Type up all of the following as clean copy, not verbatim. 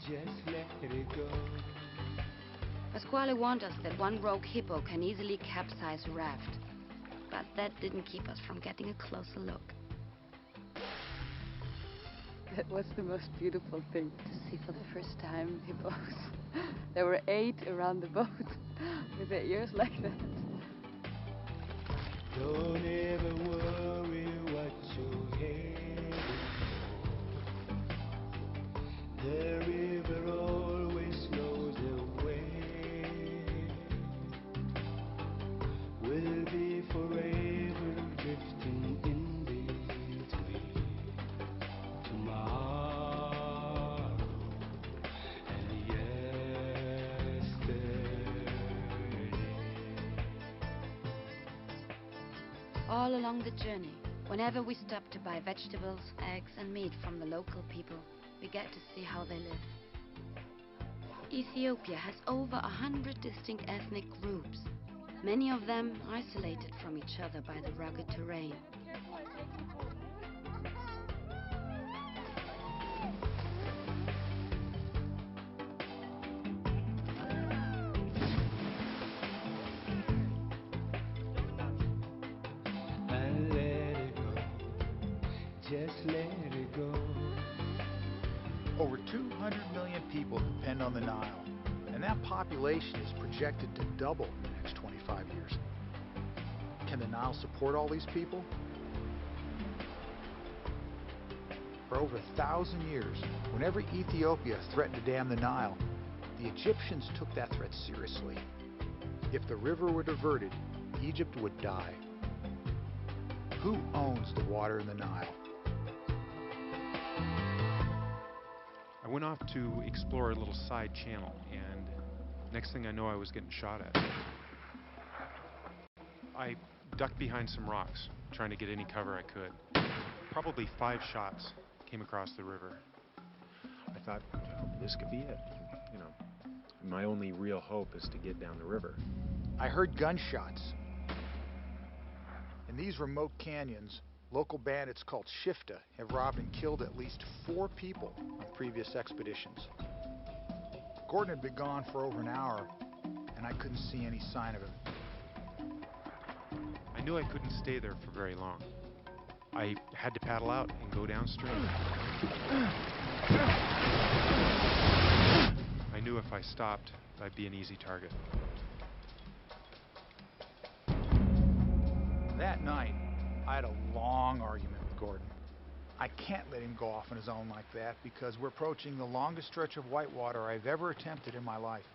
Just let it go. Pasquale warned us that one rogue hippo can easily capsize a raft. But that didn't keep us from getting a closer look. That was the most beautiful thing, to see for the first time hippos. There were 8 around the boat with their ears like that. Don't ever worry what you're heading for. The river always knows the way. We'll be forever drifting in between tomorrow and yesterday. All along the journey, whenever we stop to buy vegetables, eggs and meat from the local people, we get to see how they live. Ethiopia has over 100 distinct ethnic groups, many of them isolated from each other by the rugged terrain. And let it go, just let it go. Over 200 million people depend on the Nile, and that population is projected to double in the next 25 years. Can the Nile support all these people? For over 1,000 years, whenever Ethiopia threatened to dam the Nile, the Egyptians took that threat seriously. If the river were diverted, Egypt would die. Who owns the water in the Nile? I went off to explore a little side channel, and next thing I know, I was getting shot at. I ducked behind some rocks, trying to get any cover I could. Probably 5 shots came across the river. I thought, this could be it. You know, my only real hope is to get down the river. I heard gunshots. In these remote canyons, local bandits called Shifta have robbed and killed at least 4 people on previous expeditions. Gordon had been gone for over an hour, and I couldn't see any sign of him. I knew I couldn't stay there for very long. I had to paddle out and go downstream. I knew if I stopped, I'd be an easy target. That night, I had a long argument with Gordon. I can't let him go off on his own like that because we're approaching the longest stretch of whitewater I've ever attempted in my life.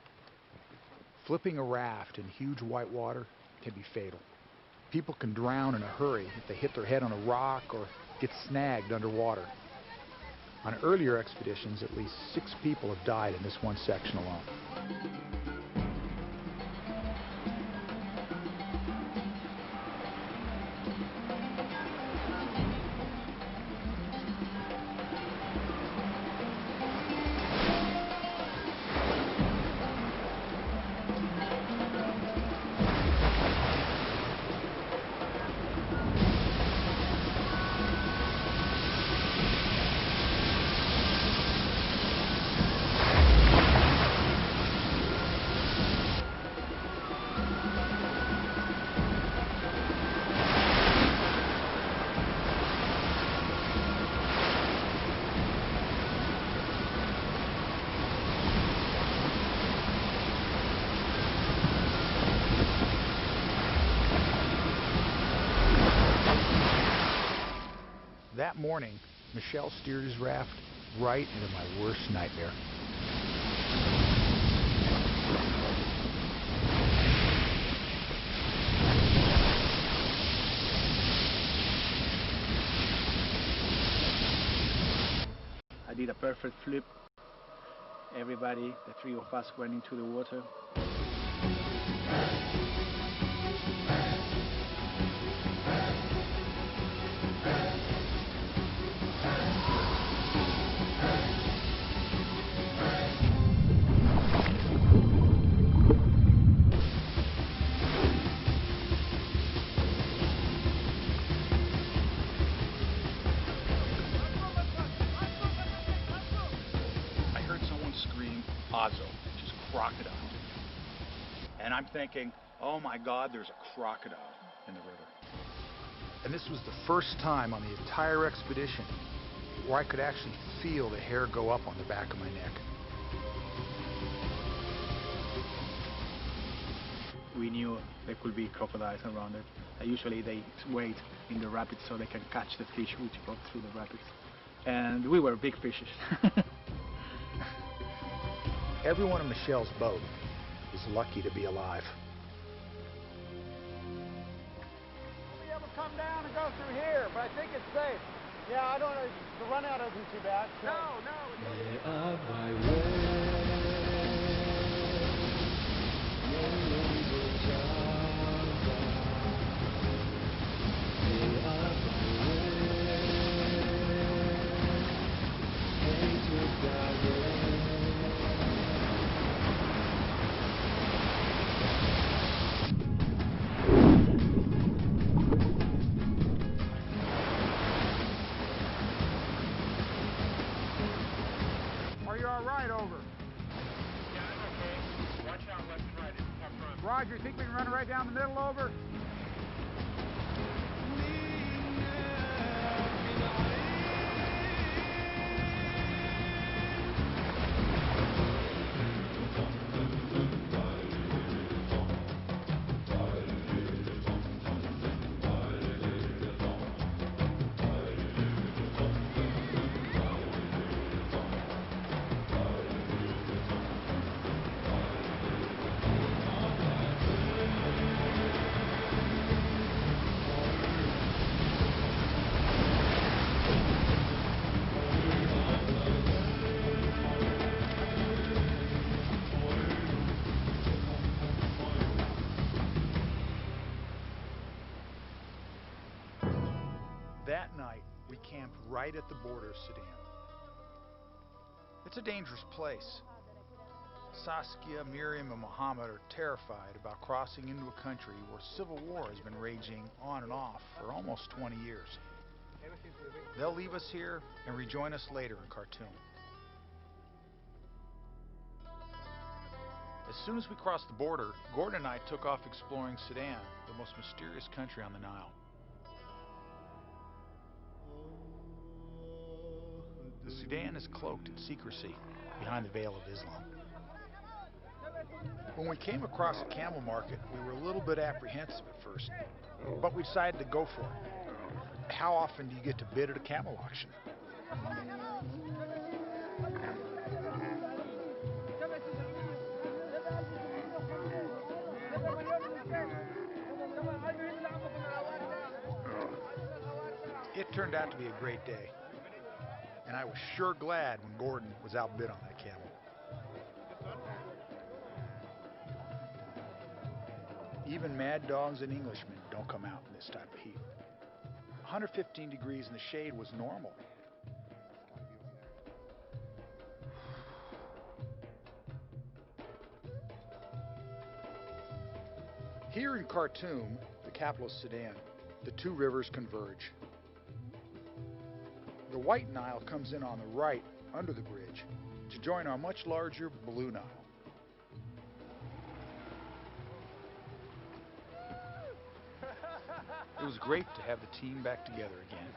Flipping a raft in huge whitewater can be fatal. People can drown in a hurry if they hit their head on a rock or get snagged underwater. On earlier expeditions, at least 6 people have died in this one section alone. That morning, Michel steered his raft right into my worst nightmare. I did a perfect flip. Everybody, the 3 of us, went into the water. Azo, just crocodiles. And I'm thinking, oh my God, there's a crocodile in the river. And this was the first time on the entire expedition where I could actually feel the hair go up on the back of my neck. We knew there could be crocodiles around it. Usually they wait in the rapids so they can catch the fish which go through the rapids. And we were big fishes. Everyone in Michelle's boat is lucky to be alive. We'll be able to come down and go through here, but I think it's safe. Yeah, I don't know. The run out isn't too bad. So. Are you all right over? Yeah, I'm okay. Watch out left and right. It's a tough run. Roger, you think we can run it right down the middle over? That night, we camped right at the border of Sudan. It's a dangerous place. Saskia, Miriam, and Mohammed are terrified about crossing into a country where civil war has been raging on and off for almost 20 years. They'll leave us here and rejoin us later in Khartoum. As soon as we crossed the border, Gordon and I took off exploring Sudan, the most mysterious country on the Nile. The Sudan is cloaked in secrecy behind the veil of Islam. When we came across a camel market, we were a little bit apprehensive at first, but we decided to go for it. How often do you get to bid at a camel auction? It turned out to be a great day, and I was sure glad when Gordon was outbid on that camel. Even mad dogs and Englishmen don't come out in this type of heat. 115 degrees in the shade was normal. Here in Khartoum, the capital of Sudan, the two rivers converge. The White Nile comes in on the right under the bridge to join our much larger Blue Nile. It was great to have the team back together again.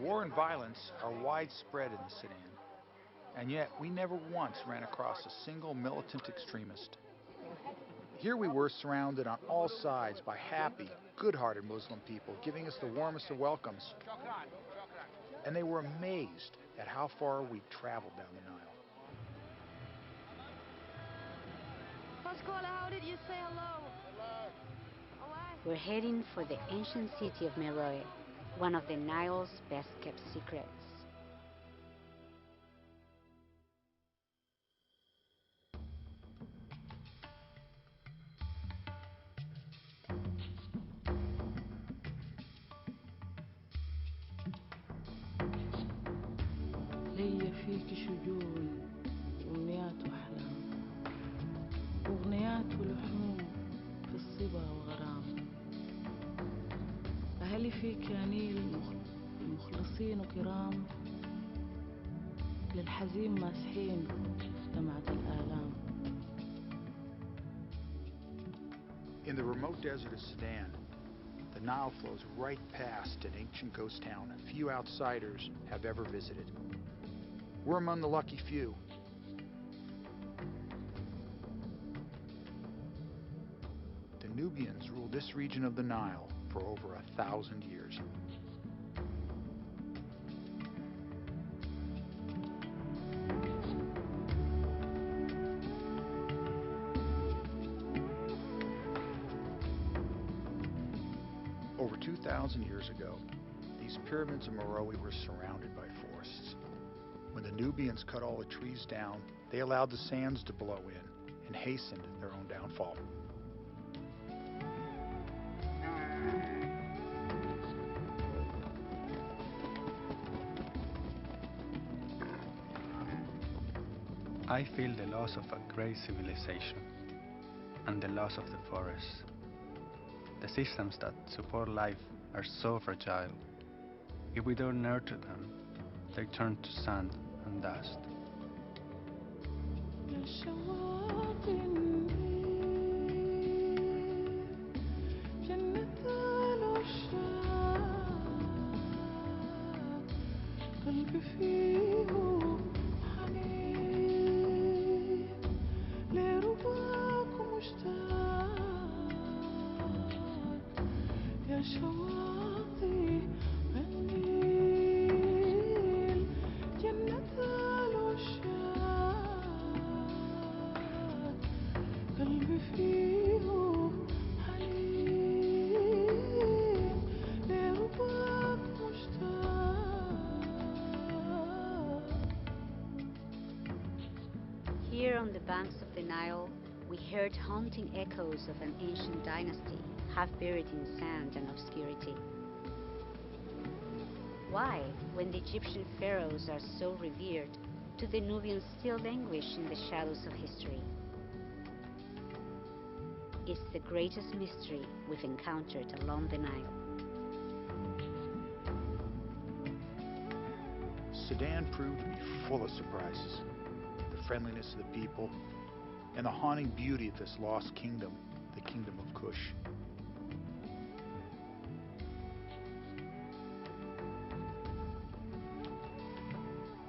War and violence are widespread in the Sudan, and yet we never once ran across a single militant extremist. Here we were surrounded on all sides by happy, good-hearted Muslim people giving us the warmest of welcomes. And they were amazed at how far we'd traveled down the Nile. Pasquale, how did you say hello? We're heading for the ancient city of Meroe, one of the Nile's best-kept secrets. لي فيك شجون أمنيات وأحلام أغنيات ولحوم في الصبا وغرام أهلي فيك يا نيل مخلصين وكرام للحزين ماسحين دمعة الآلام. In the remote desert of Sudan, the Nile flows right past an ancient ghost town few outsiders have ever visited. We're among the lucky few. The Nubians ruled this region of the Nile for over 1,000 years. Over 2,000 years ago, these pyramids of Meroe were surrounded by forests. When the Nubians cut all the trees down, they allowed the sands to blow in and hastened their own downfall. I feel the loss of a great civilization and the loss of the forests. The systems that support life are so fragile. If we don't nurture them, they turn to sand and dust. Here on the banks of the Nile, we heard haunting echoes of an ancient dynasty, half buried in sand and obscurity. Why, when the Egyptian pharaohs are so revered, do the Nubians still languish in the shadows of history? It's the greatest mystery we've encountered along the Nile. Sudan proved to be full of surprises. The friendliness of the people, and the haunting beauty of this lost kingdom, the Kingdom of Kush.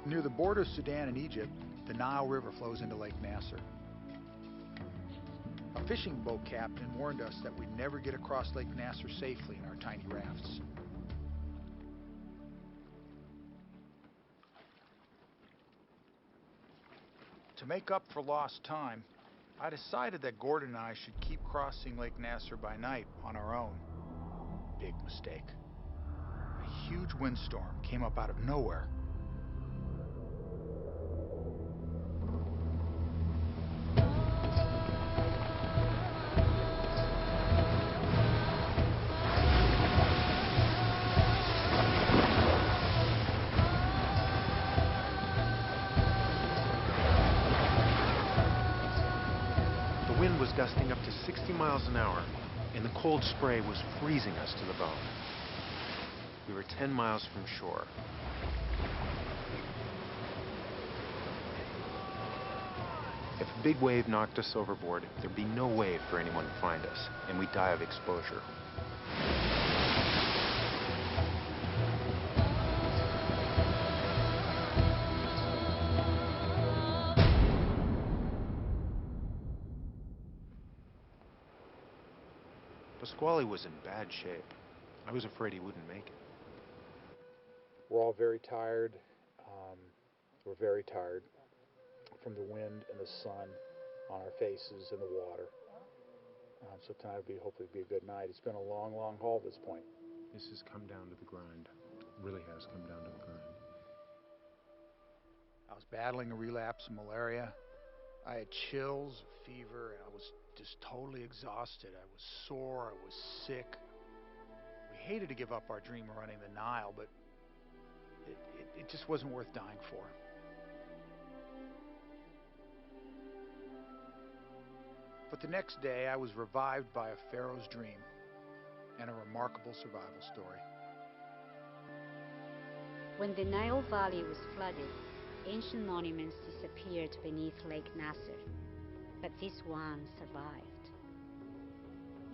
Near the border of Sudan and Egypt, the Nile River flows into Lake Nasser. A fishing boat captain warned us that we'd never get across Lake Nasser safely in our tiny rafts. To make up for lost time, I decided that Gordon and I should keep crossing Lake Nasser by night on our own. Big mistake. A huge windstorm came up out of nowhere. The wind was gusting up to 60 miles an hour, and the cold spray was freezing us to the bone. We were 10 miles from shore. If a big wave knocked us overboard, there'd be no way for anyone to find us, and we'd die of exposure. Pasquale was in bad shape. I was afraid he wouldn't make it. We're all very tired. We're very tired from the wind and the sun on our faces and the water. So tonight will hopefully be a good night. It's been a long, long haul at this point. This has come down to the grind. It really has come down to the grind. I was battling a relapse of malaria. I had chills, fever, and I was just totally exhausted. I was sore, I was sick. We hated to give up our dream of running the Nile, but it just wasn't worth dying for. But the next day, I was revived by a pharaoh's dream and a remarkable survival story. When the Nile Valley was flooded, ancient monuments disappeared beneath Lake Nasser, but this one survived.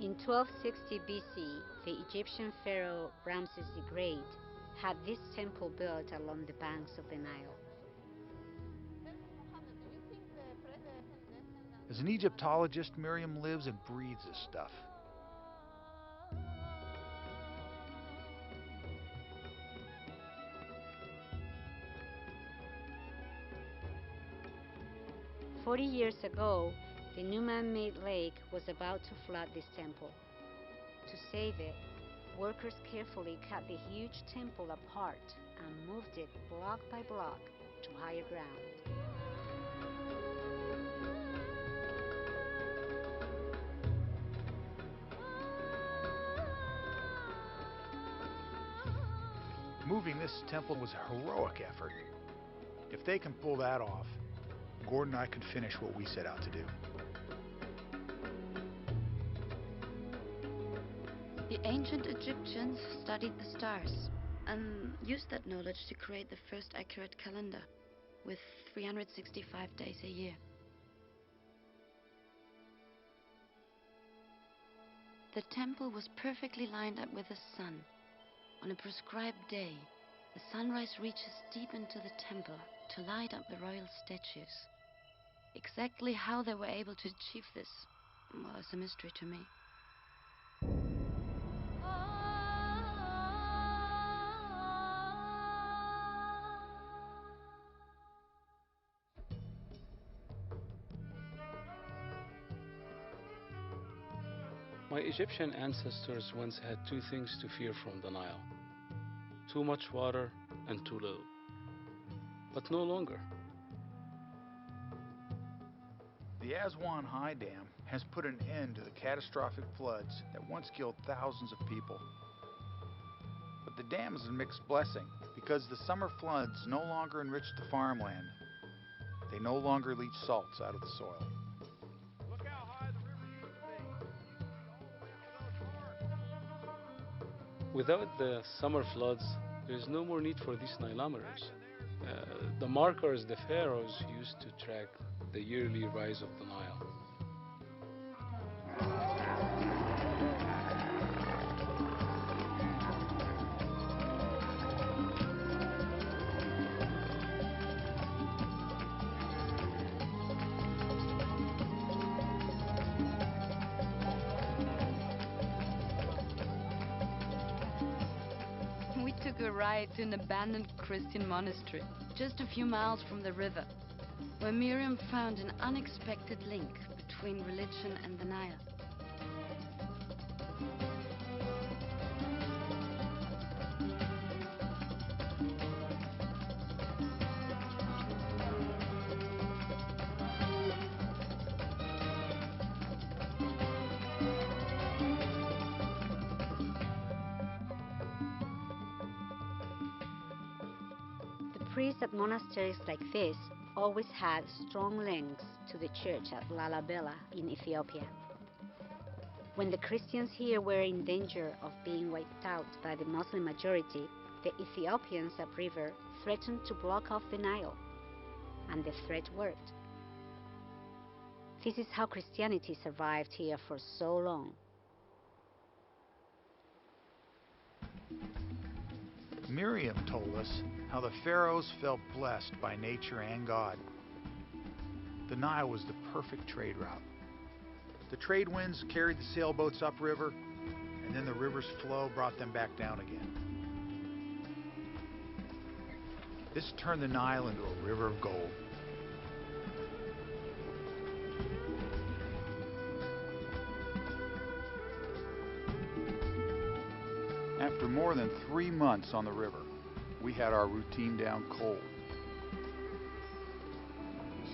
In 1260 BC, the Egyptian pharaoh Ramses the Great had this temple built along the banks of the Nile. As an Egyptologist, Miriam lives and breathes this stuff. "40 years ago, the new man-made lake was about to flood this temple. To save it, workers carefully cut the huge temple apart and moved it block by block to higher ground. Moving this temple was a heroic effort. If they can pull that off, Gordon and I could finish what we set out to do. The ancient Egyptians studied the stars and used that knowledge to create the first accurate calendar with 365 days a year. The temple was perfectly lined up with the sun. On a prescribed day, the sunrise reaches deep into the temple to light up the royal statues. Exactly how they were able to achieve this was a mystery to me. My Egyptian ancestors once had two things to fear from the Nile: too much water and too little. But no longer. The Aswan High Dam has put an end to the catastrophic floods that once killed thousands of people. But the dam is a mixed blessing because the summer floods no longer enrich the farmland. They no longer leach salts out of the soil. Look how high the river used to be. It used to be all the way up to those parks. Without the summer floods, there is no more need for these Nilometers. The markers the pharaohs used to track the yearly rise of the Nile. We took a ride to an abandoned Christian monastery, just a few miles from the river, where Miriam found an unexpected link between religion and the Nile. Priests at monasteries like this always had strong links to the church at Lalibela in Ethiopia. When the Christians here were in danger of being wiped out by the Muslim majority, the Ethiopians upriver threatened to block off the Nile, and the threat worked. This is how Christianity survived here for so long. Miriam told us how the pharaohs felt blessed by nature and God. The Nile was the perfect trade route. The trade winds carried the sailboats upriver, and then the river's flow brought them back down again. This turned the Nile into a river of gold. After more than 3 months on the river, we had our routine down cold.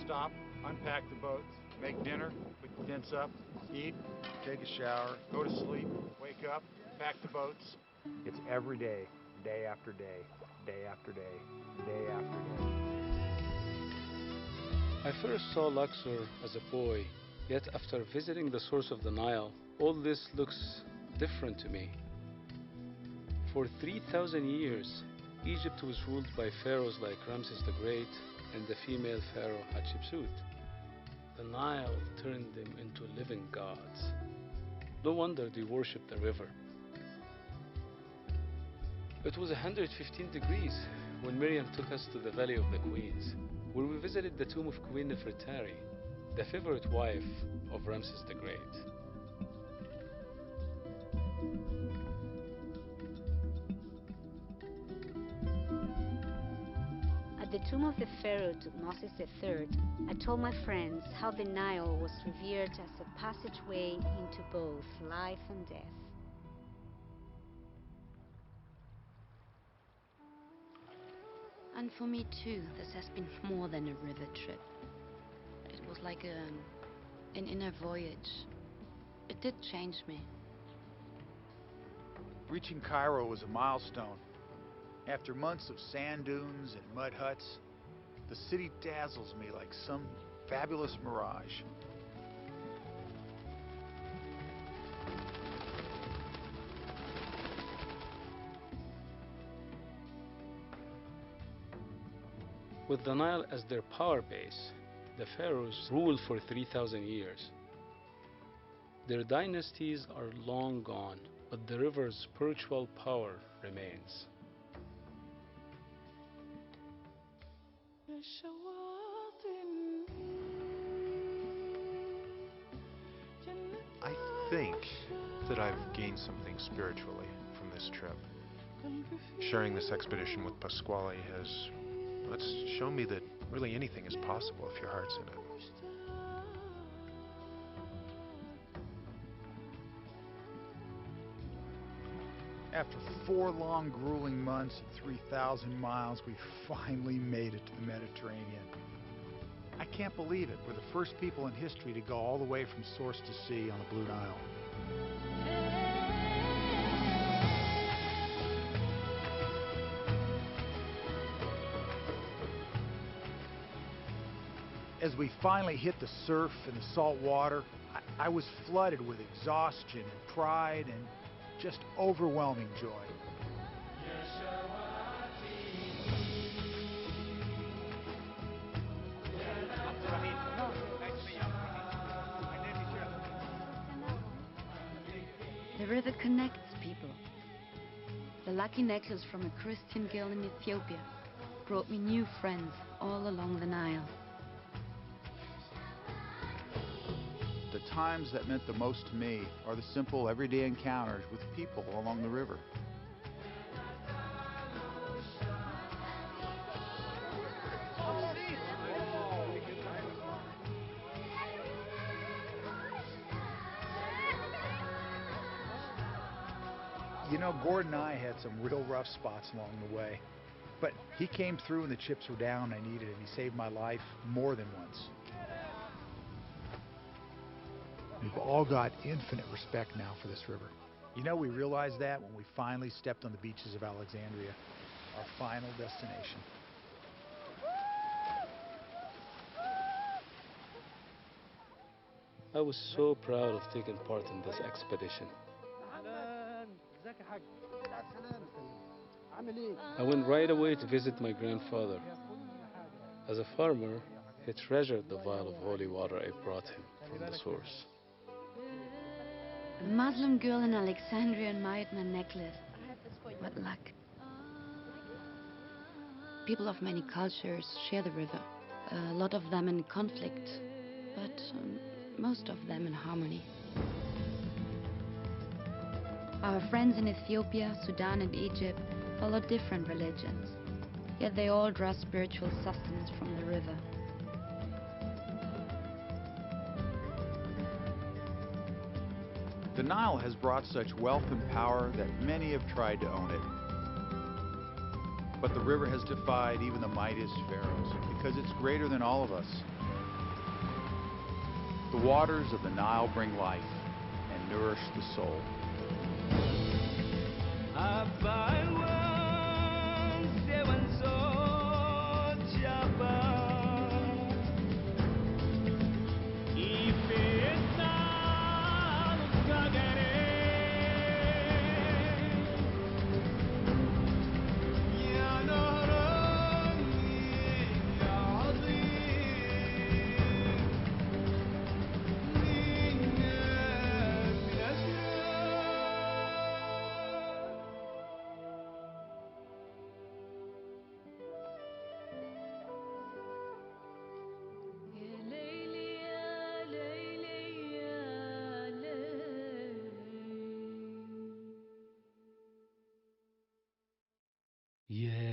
Stop, unpack the boats, make dinner, pick the tents up, eat, take a shower, go to sleep, wake up, pack the boats. It's every day, day after day, day after day, day after day. I first saw Luxor as a boy, yet after visiting the source of the Nile, all this looks different to me. For 3,000 years, Egypt was ruled by pharaohs like Ramses the Great and the female pharaoh Hatshepsut. The Nile turned them into living gods. No wonder they worshipped the river. It was 115 degrees when Miriam took us to the Valley of the Queens, where we visited the tomb of Queen Nefertari, the favorite wife of Ramses the Great. At the tomb of the pharaoh Tutmosis III, I told my friends how the Nile was revered as a passageway into both life and death. And for me too, this has been more than a river trip. It was like an inner voyage. It did change me. Reaching Cairo was a milestone. After months of sand dunes and mud huts, the city dazzles me like some fabulous mirage. With the Nile as their power base, the pharaohs ruled for 3,000 years. Their dynasties are long gone, but the river's spiritual power remains. I think that I've gained something spiritually from this trip. Sharing this expedition with Pasquale has shown me that really anything is possible if your heart's in it. After 4 long, grueling months and 3,000 miles, we finally made it to the Mediterranean. I can't believe it. We're the first people in history to go all the way from source to sea on the Blue Nile. As we finally hit the surf and the salt water, I was flooded with exhaustion and pride and just overwhelming joy. The river connects people. The lucky necklace from a Christian girl in Ethiopia brought me new friends all along the Nile. The times that meant the most to me are the simple, everyday encounters with people along the river. You know, Gordon and I had some real rough spots along the way, but he came through when the chips were down and I needed it, and he saved my life more than once. We've all got infinite respect now for this river. You know, we realized that when we finally stepped on the beaches of Alexandria, our final destination. I was so proud of taking part in this expedition. I went right away to visit my grandfather. As a farmer, he treasured the vial of holy water I brought him from the source. A Muslim girl in Alexandria admired my necklace. What luck. People of many cultures share the river, a lot of them in conflict, but most of them in harmony. Our friends in Ethiopia, Sudan and Egypt follow different religions, yet they all draw spiritual sustenance from the river. The Nile has brought such wealth and power that many have tried to own it. But the river has defied even the mightiest pharaohs because it's greater than all of us. The waters of the Nile bring life and nourish the soul. يا